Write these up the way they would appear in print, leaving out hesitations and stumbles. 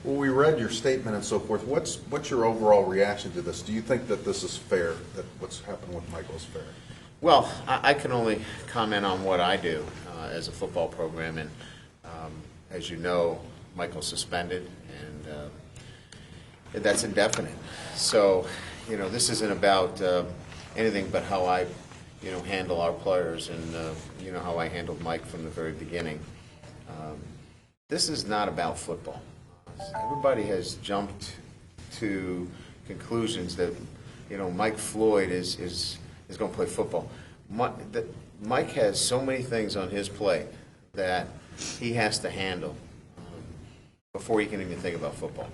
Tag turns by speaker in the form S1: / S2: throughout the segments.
S1: Well, we read your statement and so forth. What's your overall reaction to this? Do you think that this is fair, that what's happened with Michael is fair?
S2: Well, I can only comment on what I do as a football program, and as you know, Michael's suspended, and that's indefinite. So, this isn't about anything but how I, handle our players, and how I handled Mike from the very beginning. This is not about football. Everybody has jumped to conclusions that, Mike Floyd is going to play football. Mike has so many things on his plate that he has to handle before he can even think about football.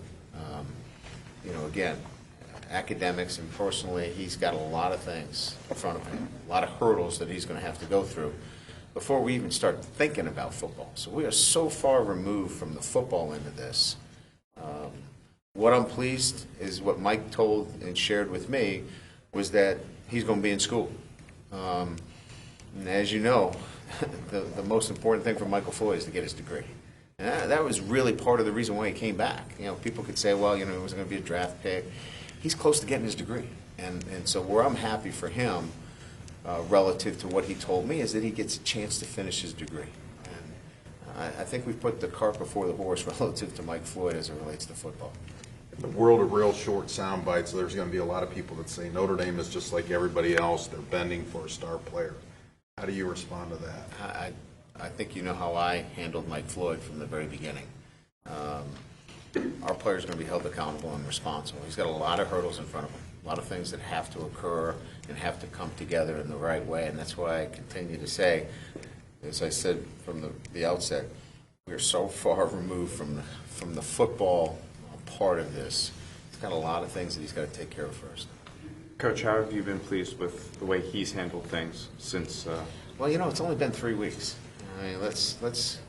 S2: Again, academics and personally, he's got a lot of things in front of him, a lot of hurdles that he's going to have to go through before we even start thinking about football. So we are so far removed from the football end of this. What I'm pleased is what Mike told and shared with me was that he's going to be in school. And as you know, the most important thing for Michael Floyd is to get his degree. And that was really part of the reason why he came back. People could say, well, he wasn't going to be a draft pick. He's close to getting his degree. And so where I'm happy for him relative to what he told me is that he gets a chance to finish his degree. And I think we've put the cart before the horse relative to Mike Floyd as it relates to football.
S1: In the world of real short sound bites, there's going to be a lot of people that say Notre Dame is just like everybody else. They're bending for a star player. How do you respond to that?
S2: I think you know how I handled Mike Floyd from the very beginning. Our player's going to be held accountable and responsible. He's got a lot of hurdles in front of him, a lot of things that have to occur and have to come together in the right way, and that's why I continue to say, as I said from the outset, we're so far removed from the football part of this. He's got a lot of things that he's got to take care of first.
S3: Coach, how have you been pleased with the way he's handled things since?
S2: Well, it's only been 3 weeks. I mean, this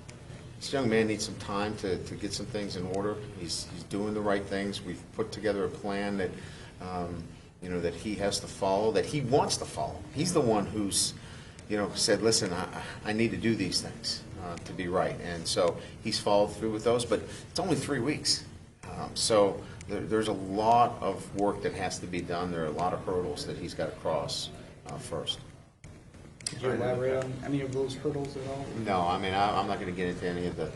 S2: young man needs some time to get some things in order. He's doing the right things. We've put together a plan that that he has to follow, that he wants to follow. He's the one who's said, listen, I need to do these things to be right, and so he's followed through with those. But it's only 3 weeks, so there's a lot of work that has to be done. There are a lot of hurdles that he's got to cross first.
S4: Could you elaborate on any of those hurdles at all?
S2: No, I mean, I'm not going to get into any of the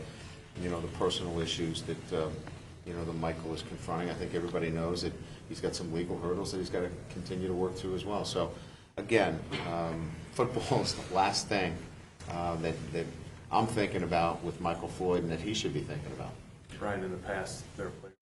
S2: personal issues that that Michael is confronting. I think everybody knows that he's got some legal hurdles that he's got to continue to work through as well. So, again, football is the last thing that I'm thinking about with Michael Floyd and that he should be thinking about.
S5: Brian, in the past, there are players